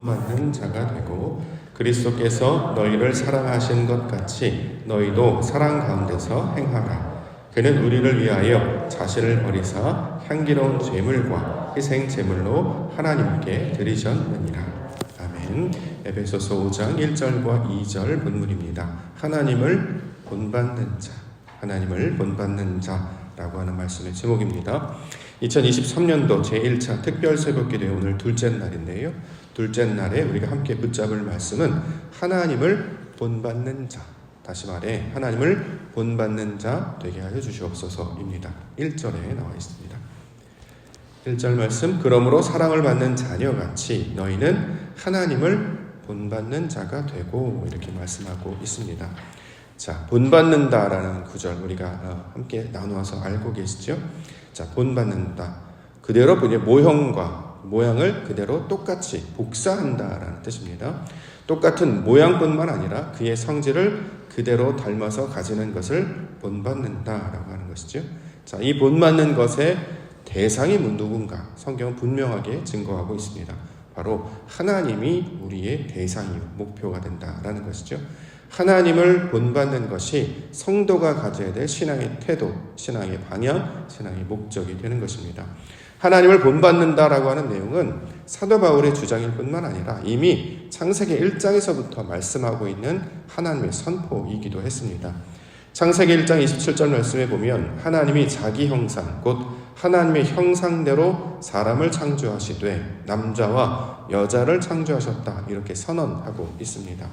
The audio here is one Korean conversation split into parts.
맞는 자가 되고 그리스도께서 너희를 사랑하신 것 같이 너희도 사랑 가운데서 행하라. 그는 우리를 위하여 자신을 버리사 향기로운 제물과 희생 제물로 하나님께 드리셨느니라. 아멘. 에베소서 5장 1절과 2절 본문입니다. 하나님을 본받는 자, 하나님을 본받는 자라고 하는 말씀의 제목입니다. 2023년도 제1차 특별 새벽기도의 오늘 둘째 날인데요. 둘째 날에 우리가 함께 붙잡을 말씀은 하나님을 본받는 자, 다시 말해 하나님을 본받는 자 되게 하여 주시옵소서입니다. 1절에 나와 있습니다. 1절 말씀, 그러므로 사랑을 받는 자녀같이 너희는 하나님을 본받는 자가 되고, 이렇게 말씀하고 있습니다. 자, 본받는다라는 구절 우리가 함께 나누어서 알고 계시죠? 자, 본받는다. 그대로 모양을 그대로 똑같이 복사한다라는 뜻입니다. 똑같은 모양뿐만 아니라 그의 성질을 그대로 닮아서 가지는 것을 본받는다라고 하는 것이죠. 자, 이 본받는 것의 대상이 누군가 성경은 분명하게 증거하고 있습니다. 바로 하나님이 우리의 대상이요 목표가 된다라는 것이죠. 하나님을 본받는 것이 성도가 가져야 될 신앙의 태도, 신앙의 방향, 신앙의 목적이 되는 것입니다. 하나님을 본받는다라고 하는 내용은 사도 바울의 주장일 뿐만 아니라 이미 창세기 1장에서부터 말씀하고 있는 하나님의 선포이기도 했습니다. 창세기 1장 27절 말씀에 보면 하나님이 자기 형상, 곧 하나님의 형상대로 사람을 창조하시되 남자와 여자를 창조하셨다, 이렇게 선언하고 있습니다.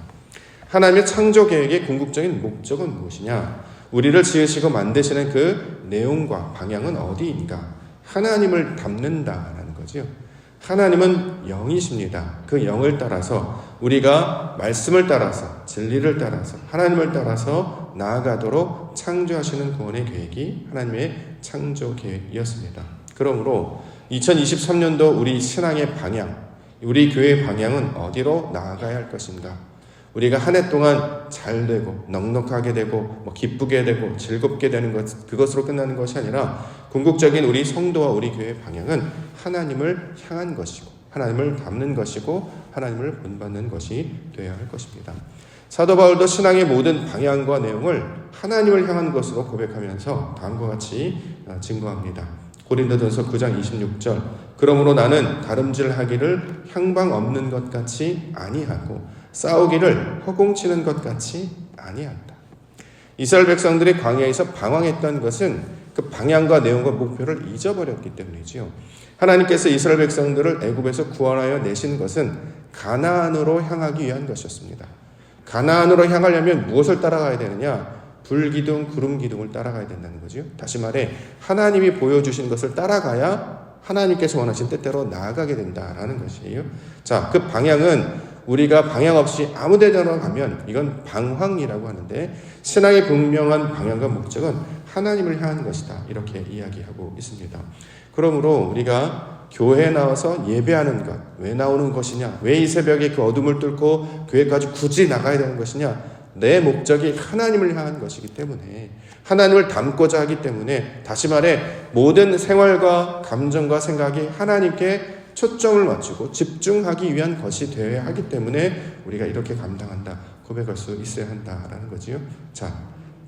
하나님의 창조 계획의 궁극적인 목적은 무엇이냐? 우리를 지으시고 만드시는 그 내용과 방향은 어디인가? 하나님을 닮는다라는 거죠. 하나님은 영이십니다. 그 영을 따라서 우리가 말씀을 따라서, 진리를 따라서, 하나님을 따라서 나아가도록 창조하시는 구원의 계획이 하나님의 창조 계획이었습니다. 그러므로 2023년도 우리 신앙의 방향, 우리 교회의 방향은 어디로 나아가야 할 것인가? 우리가 한 해 동안 잘 되고 넉넉하게 되고 기쁘게 되고 즐겁게 되는 것, 그것으로 끝나는 것이 아니라 궁극적인 우리 성도와 우리 교회의 방향은 하나님을 향한 것이고 하나님을 닮는 것이고 하나님을 본받는 것이 되어야 할 것입니다. 사도 바울도 신앙의 모든 방향과 내용을 하나님을 향한 것으로 고백하면서 다음과 같이 증거합니다. 고린도전서 9장 26절, 그러므로 나는 다름질하기를 향방 없는 것 같이 아니하고 싸우기를 허공치는 것 같이 아니한다. 이스라엘 백성들이 광야에서 방황했던 것은 그 방향과 내용과 목표를 잊어버렸기 때문이지요. 하나님께서 이스라엘 백성들을 애굽에서 구원하여 내신 것은 가나안으로 향하기 위한 것이었습니다. 가나안으로 향하려면 무엇을 따라가야 되느냐? 불기둥, 구름기둥을 따라가야 된다는 거죠. 다시 말해 하나님이 보여주신 것을 따라가야 하나님께서 원하신 뜻대로 나아가게 된다라는 것이에요. 자, 그 방향은 우리가 방향 없이 아무 데나 가면 이건 방황이라고 하는데, 신앙의 분명한 방향과 목적은 하나님을 향한 것이다, 이렇게 이야기하고 있습니다. 그러므로 우리가 교회에 나와서 예배하는 것, 왜 나오는 것이냐? 왜 이 새벽에 그 어둠을 뚫고 교회까지 굳이 나가야 되는 것이냐? 내 목적이 하나님을 향한 것이기 때문에, 하나님을 닮고자 하기 때문에, 다시 말해 모든 생활과 감정과 생각이 하나님께 초점을 맞추고 집중하기 위한 것이 되어야 하기 때문에 우리가 이렇게 감당한다, 고백할 수 있어야 한다라는 거지요. 자,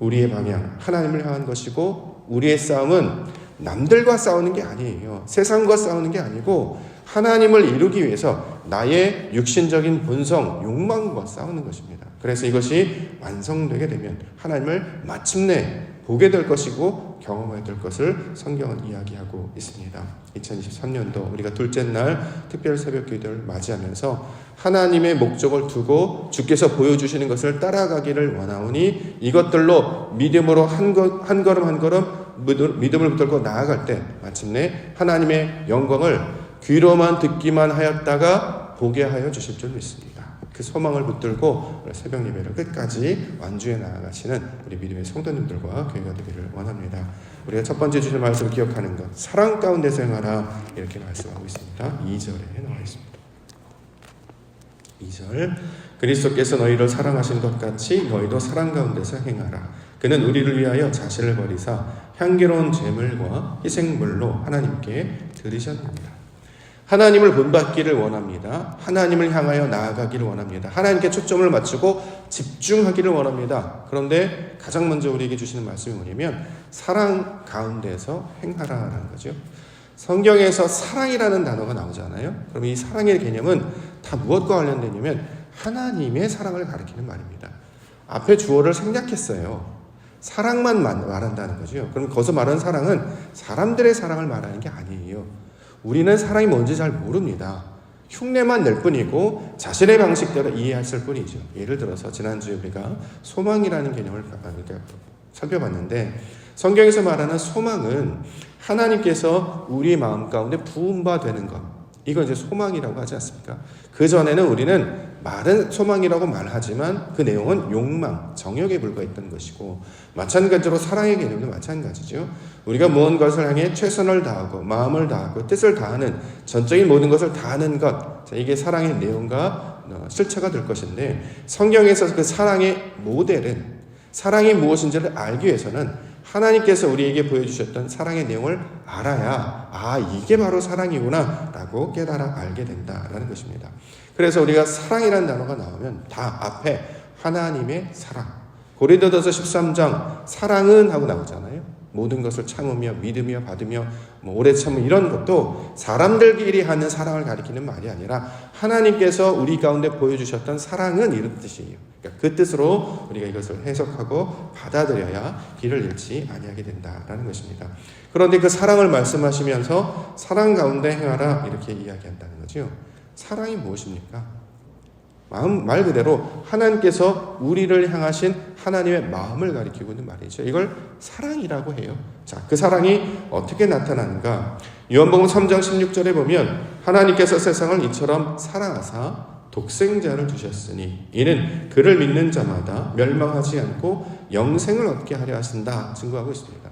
우리의 방향 하나님을 향한 것이고, 우리의 싸움은 남들과 싸우는 게 아니에요. 세상과 싸우는 게 아니고 하나님을 이루기 위해서 나의 육신적인 본성, 욕망과 싸우는 것입니다. 그래서 이것이 완성되게 되면 하나님을 마침내 보게 될 것이고 경험하게 될 것을 성경은 이야기하고 있습니다. 2023년도 우리가 둘째 날 특별 새벽 기도를 맞이하면서 하나님의 목적을 두고 주께서 보여주시는 것을 따라가기를 원하오니 이것들로 믿음으로 한 걸음 한 걸음 믿음을 붙들고 나아갈 때 마침내 하나님의 영광을 귀로만 듣기만 하였다가 보게 하여 주실 줄 믿습니다. 그 소망을 붙들고 새벽 예배를 끝까지 완주해 나아가시는 우리 믿음의 성도님들과 교회가 되기를 원합니다. 우리가 첫 번째 주신 말씀을 기억하는 것, 사랑 가운데서 행하라, 이렇게 말씀하고 있습니다. 2절에 나와 있습니다. 2절, 그리스도께서 너희를 사랑하신 것 같이 너희도 사랑 가운데서 행하라. 그는 우리를 위하여 자신을 버리사 향기로운 제물과 희생물로 하나님께 드리셨느니라. 하나님을 본받기를 원합니다. 하나님을 향하여 나아가기를 원합니다. 하나님께 초점을 맞추고 집중하기를 원합니다. 그런데 가장 먼저 우리에게 주시는 말씀이 뭐냐면 사랑 가운데서 행하라라는 거죠. 성경에서 사랑이라는 단어가 나오잖아요. 그럼 이 사랑의 개념은 다 무엇과 관련되냐면 하나님의 사랑을 가리키는 말입니다. 앞에 주어를 생략했어요. 사랑만 말한다는 거죠. 그럼 거기서 말하는 사랑은 사람들의 사랑을 말하는 게 아니에요. 우리는 사랑이 뭔지 잘 모릅니다. 흉내만 낼 뿐이고 자신의 방식대로 이해했을 뿐이죠. 예를 들어서 지난주에 우리가 소망이라는 개념을 살펴봤는데 성경에서 말하는 소망은 하나님께서 우리 마음 가운데 부은 바 되는 것, 이건 이제 소망이라고 하지 않습니까? 그 전에는 우리는 말은 소망이라고 말하지만 그 내용은 욕망, 정욕에 불과했던 것이고, 마찬가지로 사랑의 개념도 마찬가지죠. 우리가 무언가를 향해 최선을 다하고 마음을 다하고 뜻을 다하는 전적인 모든 것을 다하는 것, 이게 사랑의 내용과 실체가 될 것인데, 성경에서 그 사랑의 모델은, 사랑이 무엇인지를 알기 위해서는 하나님께서 우리에게 보여주셨던 사랑의 내용을 알아야 이게 바로 사랑이구나 라고 깨달아 알게 된다라는 것입니다. 그래서 우리가 사랑이라는 단어가 나오면 다 앞에 하나님의 사랑, 고린도전서 13장 사랑은 하고 나오잖아요. 모든 것을 참으며 믿으며 받으며 오래 참으며, 이런 것도 사람들끼리 하는 사랑을 가리키는 말이 아니라 하나님께서 우리 가운데 보여주셨던 사랑은 이런 뜻이에요. 그러니까 그 뜻으로 우리가 이것을 해석하고 받아들여야 길을 잃지 아니하게 된다라는 것입니다. 그런데 그 사랑을 말씀하시면서 사랑 가운데 행하라 이렇게 이야기한다는 거죠. 사랑이 무엇입니까? 말 그대로 하나님께서 우리를 향하신 하나님의 마음을 가리키고 있는 말이죠. 이걸 사랑이라고 해요. 자, 그 사랑이 어떻게 나타나는가? 요한복음 3장 16절에 보면 하나님께서 세상을 이처럼 사랑하사 독생자를 주셨으니 이는 그를 믿는 자마다 멸망하지 않고 영생을 얻게 하려 하신다 증거하고 있습니다.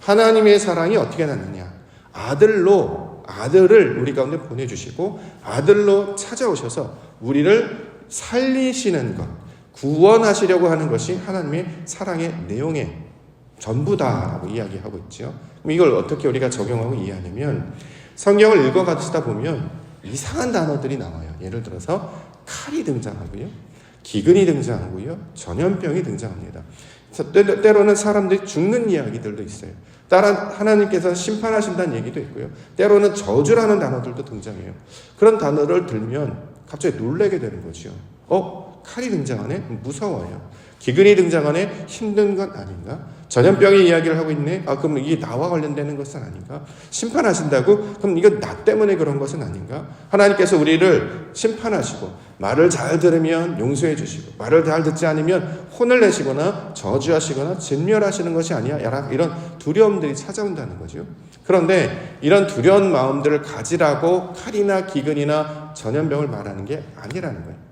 하나님의 사랑이 어떻게 났느냐? 아들을 우리 가운데 보내주시고 아들로 찾아오셔서 우리를 살리시는 것, 구원하시려고 하는 것이 하나님의 사랑의 내용의 전부다라고 이야기하고 있죠. 그럼 이걸 어떻게 우리가 적용하고 이해하냐면, 성경을 읽어가시다 보면 이상한 단어들이 나와요. 예를 들어서 칼이 등장하고요, 기근이 등장하고요, 전염병이 등장합니다. 때로는 사람들이 죽는 이야기들도 있어요. 따라 하나님께서 심판하신다는 얘기도 있고요. 때로는 저주라는 단어들도 등장해요. 그런 단어를 들면 갑자기 놀라게 되는 거죠. 칼이 등장하네? 무서워요. 기근이 등장하네? 힘든 건 아닌가? 전염병의 이야기를 하고 있네? 그럼 이게 나와 관련되는 것은 아닌가? 심판하신다고? 그럼 이거 나 때문에 그런 것은 아닌가? 하나님께서 우리를 심판하시고 말을 잘 들으면 용서해 주시고 말을 잘 듣지 않으면 혼을 내시거나 저주하시거나 진멸하시는 것이 아니야? 이런 두려움들이 찾아온다는 거죠. 그런데 이런 두려운 마음들을 가지라고 칼이나 기근이나 전염병을 말하는 게 아니라는 거예요.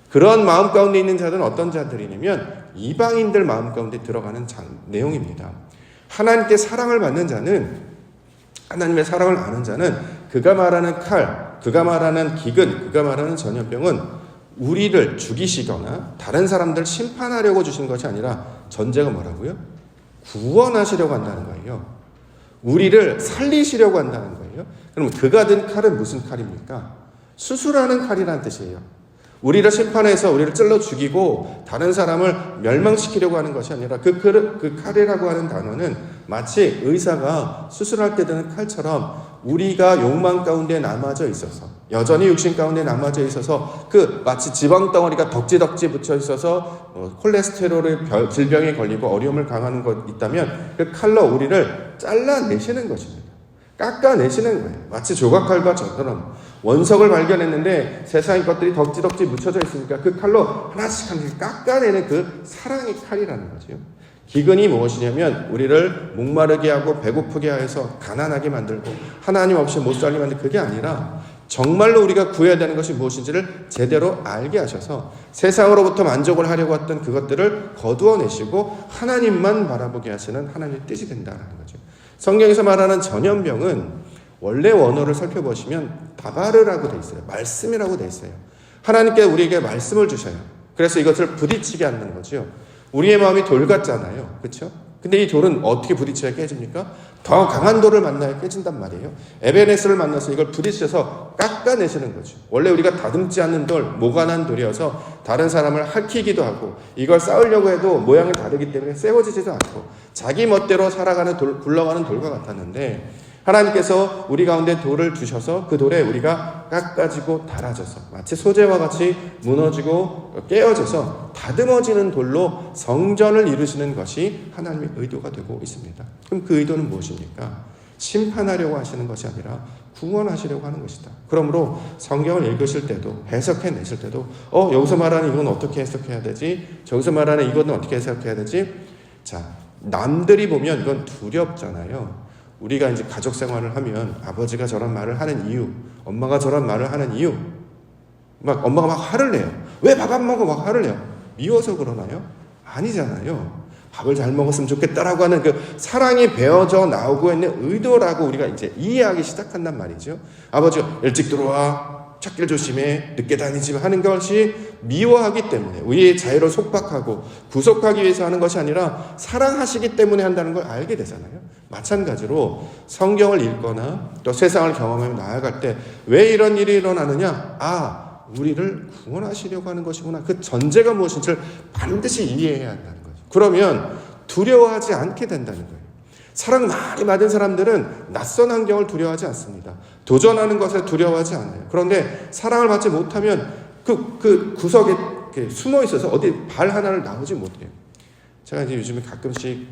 그런 마음 가운데 있는 자들은 어떤 자들이냐면 이방인들 마음 가운데 들어가는 내용입니다. 하나님께 사랑을 받는 자는, 하나님의 사랑을 아는 자는 그가 말하는 칼, 그가 말하는 기근, 그가 말하는 전염병은 우리를 죽이시거나 다른 사람들 심판하려고 주신 것이 아니라 전제가 뭐라고요? 구원하시려고 한다는 거예요. 우리를 살리시려고 한다는 거예요. 그럼 그가 든 칼은 무슨 칼입니까? 수술하는 칼이라는 뜻이에요. 우리를 심판해서 우리를 찔러 죽이고 다른 사람을 멸망시키려고 하는 것이 아니라 그 칼이라고 하는 단어는 마치 의사가 수술할 때 드는 칼처럼 우리가 욕망 가운데 남아져 있어서, 여전히 육신 가운데 남아져 있어서 마치 지방덩어리가 덕지덕지 붙여 있어서 콜레스테롤의 질병에 걸리고 어려움을 당하는 것 있다면 그 칼로 우리를 잘라내시는 것입니다. 깎아내시는 거예요. 마치 조각칼과 저처럼 원석을 발견했는데 세상의 것들이 덕지덕지 묻혀져 있으니까 그 칼로 하나씩 깎아내는 그 사랑의 칼이라는 거죠. 기근이 무엇이냐면 우리를 목마르게 하고 배고프게 해서 가난하게 만들고 하나님 없이 못 살게 만드는, 그게 아니라 정말로 우리가 구해야 되는 것이 무엇인지를 제대로 알게 하셔서 세상으로부터 만족을 하려고 했던 그것들을 거두어내시고 하나님만 바라보게 하시는 하나님의 뜻이 된다는 거죠. 성경에서 말하는 전염병은 원래 원어를 살펴보시면 다바르라고 돼 있어요. 말씀이라고 돼 있어요. 하나님께 우리에게 말씀을 주셔요. 그래서 이것을 부딪히게 하는 거죠. 우리의 마음이 돌 같잖아요. 그렇죠? 근데 이 돌은 어떻게 부딪혀야 깨집니까? 더 강한 돌을 만나야 깨진단 말이에요. 에베네스를 만나서 이걸 부딪혀서 깎아내시는 거죠. 원래 우리가 다듬지 않는 돌, 모관한 돌이어서 다른 사람을 핥히기도 하고 이걸 쌓으려고 해도 모양이 다르기 때문에 세워지지도 않고 자기 멋대로 살아가는 굴러가는 돌과 같았는데, 하나님께서 우리 가운데 돌을 주셔서 그 돌에 우리가 깎아지고 달아져서 마치 소재와 같이 무너지고 깨어져서 다듬어지는 돌로 성전을 이루시는 것이 하나님의 의도가 되고 있습니다. 그럼 그 의도는 무엇입니까? 심판하려고 하시는 것이 아니라 구원하시려고 하는 것이다. 그러므로 성경을 읽으실 때도, 해석해내실 때도 여기서 말하는 이건 어떻게 해석해야 되지? 저기서 말하는 이거는 어떻게 해석해야 되지? 자, 남들이 보면 이건 두렵잖아요. 우리가 이제 가족 생활을 하면 아버지가 저런 말을 하는 이유, 엄마가 저런 말을 하는 이유, 막 엄마가 막 화를 내요. 왜 밥 안 먹어? 막 화를 내요. 미워서 그러나요? 아니잖아요. 밥을 잘 먹었으면 좋겠다라고 하는 그 사랑이 배어져 나오고 있는 의도라고 우리가 이제 이해하기 시작한단 말이죠. 아버지가 일찍 들어와, 찾길 조심해, 늦게 다니지 하는 것이 미워하기 때문에, 우리의 자유를 속박하고 구속하기 위해서 하는 것이 아니라 사랑하시기 때문에 한다는 걸 알게 되잖아요. 마찬가지로 성경을 읽거나 또 세상을 경험하며 나아갈 때 왜 이런 일이 일어나느냐? 우리를 구원하시려고 하는 것이구나. 그 전제가 무엇인지를 반드시 이해해야 한다는 거죠. 그러면 두려워하지 않게 된다는 거예요. 사랑 많이 받은 사람들은 낯선 환경을 두려워하지 않습니다. 도전하는 것에 두려워하지 않아요. 그런데 사랑을 받지 못하면 그 구석에 숨어 있어서 어디 발 하나를 나오지 못해요. 제가 이제 요즘에 가끔씩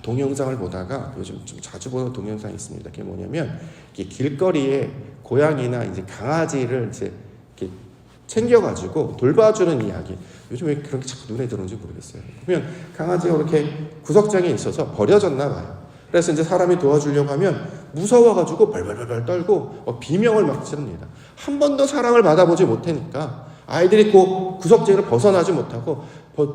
동영상을 보다가 요즘 좀 자주 보는 동영상이 있습니다. 그게 뭐냐면 길거리에 고양이나 이제 강아지를 이제 이렇게 챙겨가지고 돌봐주는 이야기. 요즘 왜 그런 게 자꾸 눈에 들어오는지 모르겠어요. 보면 강아지가 이렇게 구석장에 있어서 버려졌나 봐요. 그래서 이제 사람이 도와주려고 하면 무서워가지고 벌벌벌 떨고 비명을 막 지릅니다. 한 번도 사랑을 받아보지 못하니까 아이들이 그 구석쟁이를 벗어나지 못하고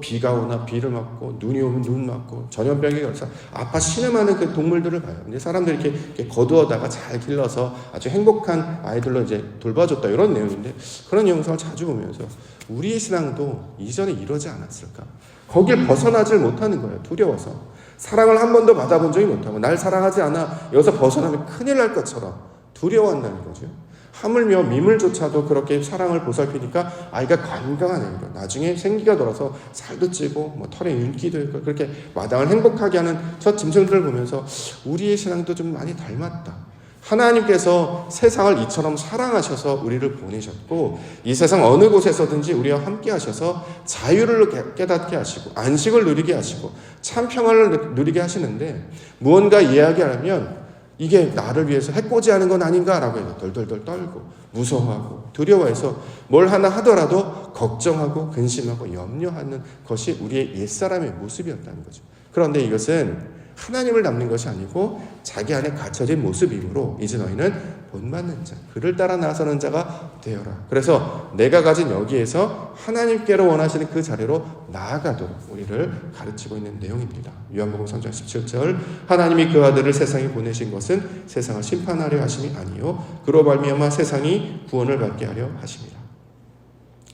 비가 오나 비를 맞고 눈이 오면 눈 맞고 전염병에 걸려서 아파 신음하는 그 동물들을 봐요. 근데 사람들이 이렇게 거두어다가 잘 길러서 아주 행복한 아이들로 이제 돌봐줬다, 이런 내용인데, 그런 영상을 자주 보면서 우리의 신앙도 이전에 이러지 않았을까? 거길 벗어나질 못하는 거예요. 두려워서. 사랑을 한 번도 받아본 적이 못하고 날 사랑하지 않아 여기서 벗어나면 큰일 날 것처럼 두려워한다는 거죠. 하물며 미물조차도 그렇게 사랑을 보살피니까 아이가 건강한 아이가 나중에 생기가 돌아서 살도 찌고 털에 윤기도 있고 그렇게 마당을 행복하게 하는 저 짐승들을 보면서 우리의 신앙도 좀 많이 닮았다. 하나님께서 세상을 이처럼 사랑하셔서 우리를 보내셨고 이 세상 어느 곳에서든지 우리와 함께 하셔서 자유를 깨닫게 하시고 안식을 누리게 하시고 참 평안을 누리게 하시는데, 무언가 이야기하면 이게 나를 위해서 해코지하는 건 아닌가라고 해서 덜덜덜 떨고 무서워하고 두려워해서 뭘 하나 하더라도 걱정하고 근심하고 염려하는 것이 우리의 옛사람의 모습이었다는 거죠. 그런데 이것은 하나님을 닮는 것이 아니고 자기 안에 갇혀진 모습이므로 이제 너희는 본받는 자, 그를 따라 나서는 자가 되어라. 그래서 내가 가진 여기에서 하나님께로 원하시는 그 자리로 나아가도록 우리를 가르치고 있는 내용입니다. 요한복음 3장 17절, 하나님이 그 아들을 세상에 보내신 것은 세상을 심판하려 하심이 아니요 그로 말미암아 세상이 구원을 받게 하려 하심이라.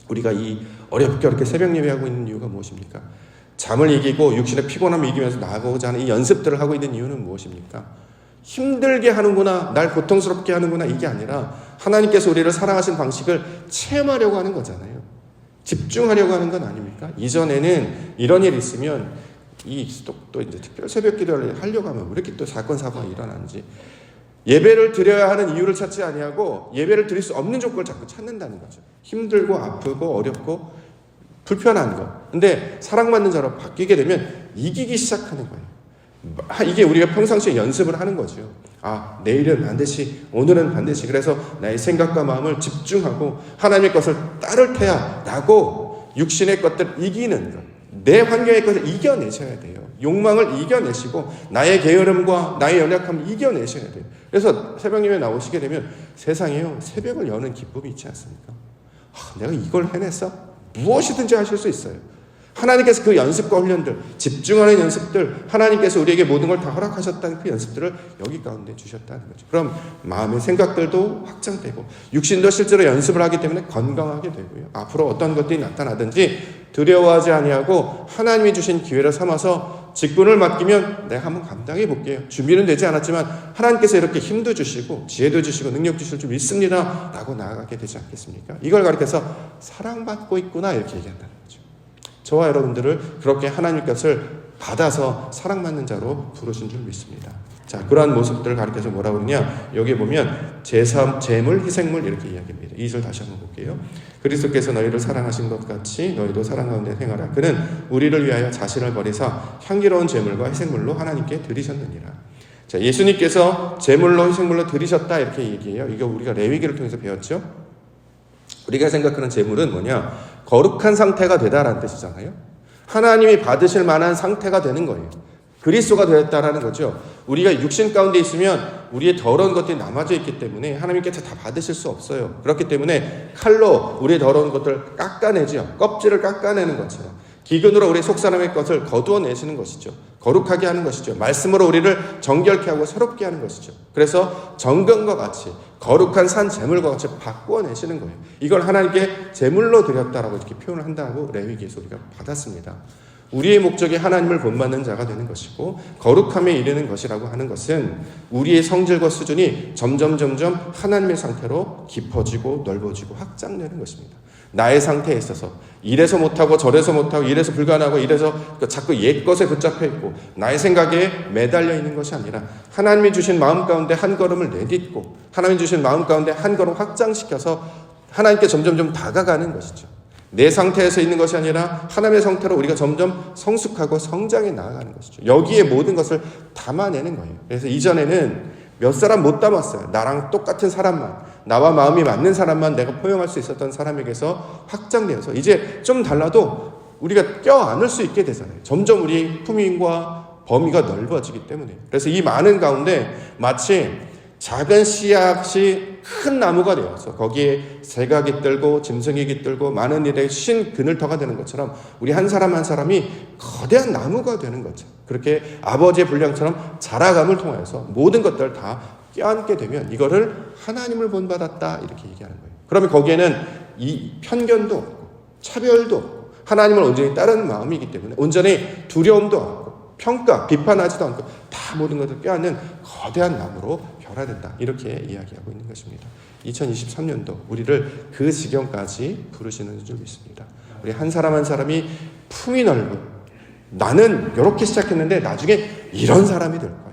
우리가 이 어렵게 새벽 예배하고 있는 이유가 무엇입니까? 잠을 이기고 육신의 피곤함을 이기면서 나아가고자 하는 이 연습들을 하고 있는 이유는 무엇입니까? 힘들게 하는구나, 날 고통스럽게 하는구나, 이게 아니라 하나님께서 우리를 사랑하신 방식을 체험하려고 하는 거잖아요. 집중하려고 하는 건 아닙니까? 이전에는 이런 일이 있으면 또 이제 특별 새벽 기도를 하려고 하면 왜 이렇게 또 사건 사고가 일어나는지, 예배를 드려야 하는 이유를 찾지 아니하고 예배를 드릴 수 없는 조건을 자꾸 찾는다는 거죠. 힘들고 아프고 어렵고 불편한 것. 근데 사랑받는 자로 바뀌게 되면 이기기 시작하는 거예요. 이게 우리가 평상시에 연습을 하는 거죠. 내일은 반드시, 오늘은 반드시. 그래서 나의 생각과 마음을 집중하고 하나님의 것을 따를 테야 라고 육신의 것들을 이기는 것. 내 환경의 것을 이겨내셔야 돼요. 욕망을 이겨내시고 나의 게으름과 나의 연약함을 이겨내셔야 돼요. 그래서 새벽예배 나오시게 되면 세상에요, 새벽을 여는 기쁨이 있지 않습니까? 내가 이걸 해냈어? 무엇이든지 하실 수 있어요. 하나님께서 그 연습과 훈련들, 집중하는 연습들, 하나님께서 우리에게 모든 걸 다 허락하셨다는 그 연습들을 여기 가운데 주셨다는 거죠. 그럼 마음의 생각들도 확장되고 육신도 실제로 연습을 하기 때문에 건강하게 되고요. 앞으로 어떤 것들이 나타나든지 두려워하지 아니하고 하나님이 주신 기회를 삼아서 직분을 맡기면 내가 한번 감당해 볼게요. 준비는 되지 않았지만 하나님께서 이렇게 힘도 주시고 지혜도 주시고 능력 주실 줄 믿습니다 라고 나아가게 되지 않겠습니까? 이걸 가리켜서 사랑받고 있구나 이렇게 얘기한다는 거죠. 저와 여러분들을 그렇게 하나님 것을 받아서 사랑받는 자로 부르신 줄 믿습니다. 자, 그러한 모습들을 가리켜서 뭐라고 그러냐? 여기 보면 제물, 희생물 이렇게 이야기합니다. 2절 다시 한번 볼게요. 그리스도께서 너희를 사랑하신 것 같이 너희도 사랑 가운데 행하라. 그는 우리를 위하여 자신을 버리사 향기로운 제물과 희생물로 하나님께 드리셨느니라. 자, 예수님께서 제물로 희생물로 드리셨다 이렇게 얘기해요. 이거 우리가 레위기를 통해서 배웠죠. 우리가 생각하는 제물은 뭐냐? 거룩한 상태가 되다라는 뜻이잖아요. 하나님이 받으실 만한 상태가 되는 거예요. 그리스도가 되었다라는 거죠. 우리가 육신 가운데 있으면 우리의 더러운 것들이 남아져 있기 때문에 하나님께서 다 받으실 수 없어요. 그렇기 때문에 칼로 우리의 더러운 것들을 깎아내죠. 껍질을 깎아내는 것처럼 기근으로 우리 속사람의 것을 거두어내시는 것이죠. 거룩하게 하는 것이죠. 말씀으로 우리를 정결케 하고 새롭게 하는 것이죠. 그래서 정금과 같이 거룩한 산 제물과 같이 바꾸어내시는 거예요. 이걸 하나님께 제물로 드렸다라고 이렇게 표현을 한다고 레위기에서 우리가 받았습니다. 우리의 목적이 하나님을 본받는 자가 되는 것이고 거룩함에 이르는 것이라고 하는 것은 우리의 성질과 수준이 점점 하나님의 상태로 깊어지고 넓어지고 확장되는 것입니다. 나의 상태에 있어서 이래서 못하고 저래서 못하고 이래서 불가능하고 이래서 자꾸 옛 것에 붙잡혀 있고 나의 생각에 매달려 있는 것이 아니라 하나님이 주신 마음 가운데 한 걸음을 내딛고 하나님이 주신 마음 가운데 한 걸음 확장시켜서 하나님께 점점 다가가는 것이죠. 내 상태에서 있는 것이 아니라 하나님의 상태로 우리가 점점 성숙하고 성장해 나아가는 것이죠. 여기에 모든 것을 담아내는 거예요. 그래서 이전에는 몇 사람 못 담았어요. 나랑 똑같은 사람만, 나와 마음이 맞는 사람만 내가 포용할 수 있었던 사람에게서 확장되어서 이제 좀 달라도 우리가 껴안을 수 있게 되잖아요. 점점 우리의 품위와 범위가 넓어지기 때문에. 그래서 이 많은 가운데 마치 작은 씨앗이 큰 나무가 되어서 거기에 새가 깃들고 짐승이 깃들고 많은 일에 신 그늘터가 되는 것처럼 우리 한 사람 한 사람이 거대한 나무가 되는 거죠. 그렇게 아버지의 분량처럼 자라감을 통하여서 모든 것들을 다 껴안게 되면 이거를 하나님을 본받았다 이렇게 얘기하는 거예요. 그러면 거기에는 이 편견도 없고 차별도 없고 하나님을 온전히 따르는 마음이기 때문에 온전히 두려움도 없고 평가, 비판하지도 않고 다 모든 것을 껴안는 거대한 나무로 변화된다. 이렇게 이야기하고 있는 것입니다. 2023년도 우리를 그 지경까지 부르시는 줄 믿습니다. 우리 한 사람 한 사람이 품이 넓은 나는 이렇게 시작했는데 나중에 이런 사람이 될 거예요.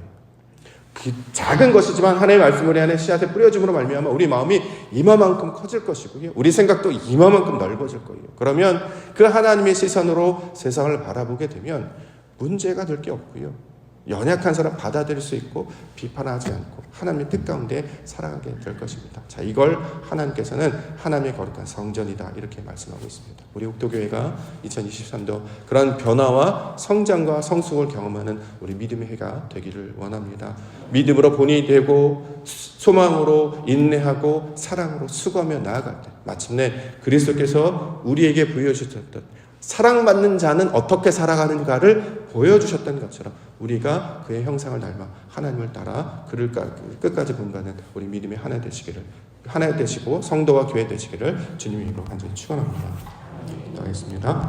그 작은 것이지만 하나님의 말씀을 안에 씨앗에 뿌려줌으로 말미암아 우리 마음이 이마만큼 커질 것이고요. 우리 생각도 이마만큼 넓어질 거예요. 그러면 그 하나님의 시선으로 세상을 바라보게 되면 문제가 될 게 없고요. 연약한 사람 받아들일 수 있고 비판하지 않고 하나님의 뜻 가운데 살아가게 될 것입니다. 자, 이걸 하나님께서는 하나님의 거룩한 성전이다 이렇게 말씀하고 있습니다. 우리 옥도교회가 2023도 그런 변화와 성장과 성숙을 경험하는 우리 믿음의 해가 되기를 원합니다. 믿음으로 본이 되고 소망으로 인내하고 사랑으로 수고하며 나아갈 때 마침내 그리스도께서 우리에게 부여주셨던 사랑받는 자는 어떻게 살아가는가를 보여주셨던 것처럼 우리가 그의 형상을 닮아 하나님을 따라 그를 끝까지 본받는 우리 믿음의 하나 되시고 성도와 교회 되시기를 주님의 이름으로 간절히 축원합니다. 기도하겠습니다.